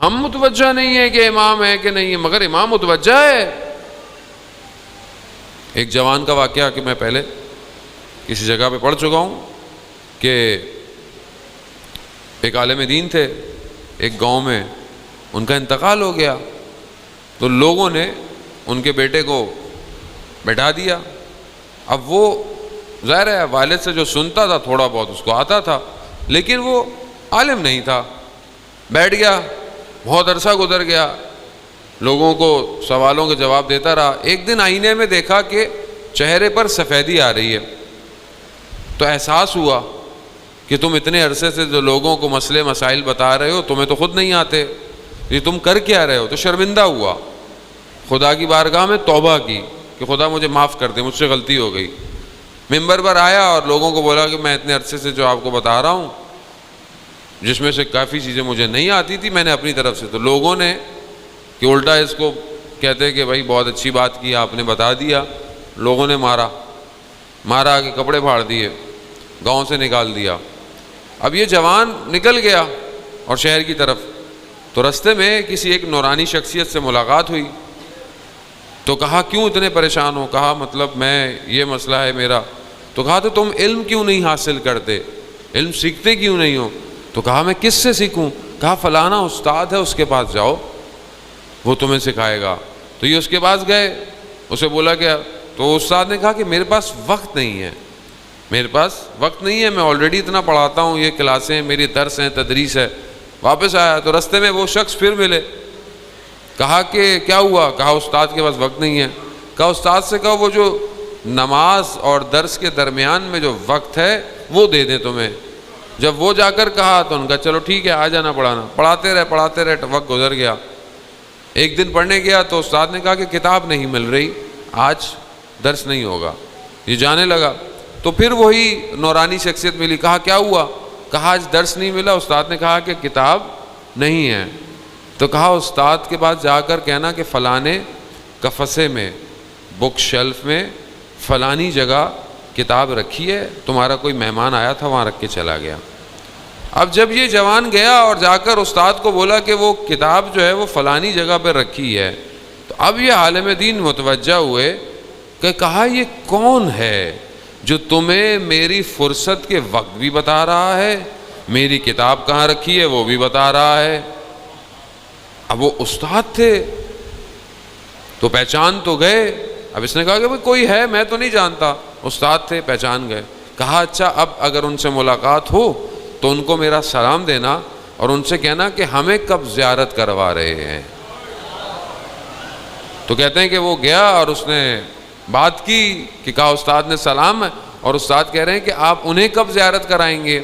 ہم متوجہ نہیں ہیں کہ امام ہے کہ نہیں ہے، مگر امام متوجہ ہے۔ ایک جوان کا واقعہ کہ میں پہلے کسی جگہ پہ پڑھ چکا ہوں کہ ایک عالم دین تھے، ایک گاؤں میں ان کا انتقال ہو گیا، تو لوگوں نے ان کے بیٹے کو بٹھا دیا۔ اب وہ ظاہر ہے والد سے جو سنتا تھا تھوڑا بہت اس کو آتا تھا، لیکن وہ عالم نہیں تھا۔ بیٹھ گیا، بہت عرصہ گزر گیا، لوگوں کو سوالوں کے جواب دیتا رہا۔ ایک دن آئینے میں دیکھا کہ چہرے پر سفیدی آ رہی ہے، تو احساس ہوا کہ تم اتنے عرصے سے جو لوگوں کو مسئلے مسائل بتا رہے ہو تمہیں تو خود نہیں آتے، یہ تم کر کیا رہے ہو؟ تو شرمندہ ہوا، خدا کی بارگاہ میں توبہ کی کہ خدا مجھے معاف کر دے، مجھ سے غلطی ہو گئی۔ ممبر پر آیا اور لوگوں کو بولا کہ میں اتنے عرصے سے جو آپ کو بتا رہا ہوں، جس میں سے کافی چیزیں مجھے نہیں آتی تھی، میں نے اپنی طرف سے، تو لوگوں نے کہ الٹا اس کو کہتے کہ بھائی بہت اچھی بات کی آپ نے بتا دیا، لوگوں نے مارا کہ کپڑے پھاڑ دیے، گاؤں سے نکال دیا۔ اب یہ جوان نکل گیا اور شہر کی طرف، تو رستے میں کسی ایک نورانی شخصیت سے ملاقات ہوئی، تو کہا کیوں اتنے پریشان ہو؟ کہا مطلب میں یہ مسئلہ ہے میرا۔ تو کہا تو تم علم کیوں نہیں حاصل کرتے، علم سیکھتے کیوں نہیں ہو؟ تو کہا میں کس سے سیکھوں؟ کہا فلانا استاد ہے اس کے پاس جاؤ، وہ تمہیں سکھائے گا۔ تو یہ اس کے پاس گئے، اسے بولا گیا، تو استاد نے کہا کہ میرے پاس وقت نہیں ہے، میرے پاس وقت نہیں ہے، میں آلریڈی اتنا پڑھاتا ہوں، یہ کلاسیں میری درس ہیں، تدریس ہے۔ واپس آیا تو رستے میں وہ شخص پھر ملے، کہا کہ کیا ہوا؟ کہا استاد کے پاس وقت نہیں ہے۔ کہا استاد سے کہو وہ جو نماز اور درس کے درمیان میں جو وقت ہے وہ دے دیں تمہیں۔ جب وہ جا کر کہا تو ان کا چلو ٹھیک ہے آ جانا پڑھانا۔ پڑھاتے رہے وقت گزر گیا۔ ایک دن پڑھنے گیا تو استاد نے کہا کہ کتاب نہیں مل رہی، آج درس نہیں ہوگا۔ یہ جانے لگا تو پھر وہی نورانی شخصیت ملی، کہا کیا ہوا؟ کہا آج درس نہیں ملا، استاد نے کہا کہ کتاب نہیں ہے۔ تو کہا استاد کے پاس جا کر کہنا کہ فلانے قفسے میں، بک شیلف میں فلانی جگہ کتاب رکھی ہے، تمہارا کوئی مہمان آیا تھا وہاں رکھ کے چلا گیا۔ اب جب یہ جوان گیا اور جا کر استاد کو بولا کہ وہ کتاب جو ہے وہ فلانی جگہ پہ رکھی ہے، تو اب یہ عالم دین متوجہ ہوئے کہ کہا یہ کون ہے جو تمہیں میری فرصت کے وقت بھی بتا رہا ہے، میری کتاب کہاں رکھی ہے وہ بھی بتا رہا ہے۔ اب وہ استاد تھے تو پہچان تو گئے۔ اب اس نے کہا کہ کوئی ہے میں تو نہیں جانتا، استاد تھے پہچان گئے۔ کہا اچھا اب اگر ان سے ملاقات ہو تو ان کو میرا سلام دینا اور ان سے کہنا کہ ہمیں کب زیارت کروا رہے ہیں۔ تو کہتے ہیں کہ وہ گیا اور اس نے بات کی کہ کہا استاد نے سلام ہے، اور استاد کہہ رہے ہیں کہ آپ انہیں کب زیارت کرائیں گے؟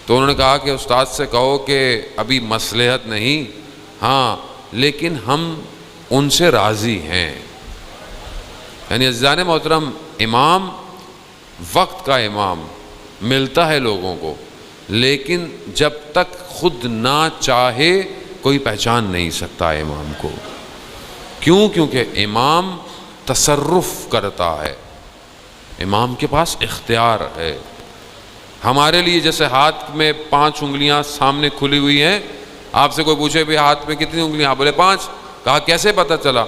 تو انہوں نے کہا کہ استاد سے کہو کہ ابھی مصلحت نہیں، ہاں لیکن ہم ان سے راضی ہیں۔ یعنی عزیزان محترم، امام وقت کا امام ملتا ہے لوگوں کو، لیکن جب تک خود نہ چاہے کوئی پہچان نہیں سکتا امام کو۔ کیوں؟ کیونکہ امام تصرف کرتا ہے، امام کے پاس اختیار ہے۔ ہمارے لیے جیسے ہاتھ میں 5 انگلیاں سامنے کھلی ہوئی ہیں، آپ سے کوئی پوچھے بھی ہاتھ میں کتنی انگلیاں، آپ بولے 5، کہا کیسے پتہ چلا؟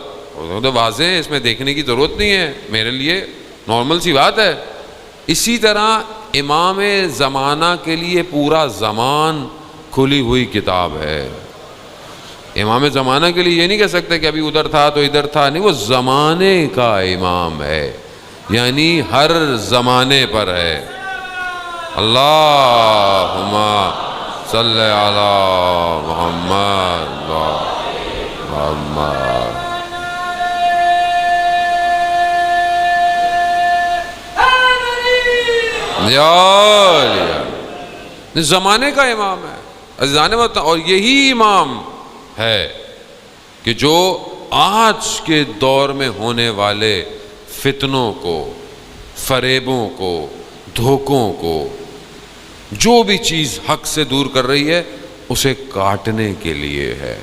تو واضح ہے، اس میں دیکھنے کی ضرورت نہیں ہے، میرے لیے نارمل سی بات ہے۔ اسی طرح امام زمانہ کے لیے پورا زمان کھلی ہوئی کتاب ہے۔ امام زمانہ کے لیے یہ نہیں کہہ سکتے کہ ابھی ادھر تھا تو ادھر تھا، نہیں، وہ زمانے کا امام ہے، یعنی ہر زمانے پر ہے۔ اللہم صلی علی محمد محمد۔ زمانے کا امام ہے عزیزان، اور یہی امام ہے کہ جو آج کے دور میں ہونے والے فتنوں کو، فریبوں کو، دھوکوں کو، جو بھی چیز حق سے دور کر رہی ہے اسے کاٹنے کے لیے ہے۔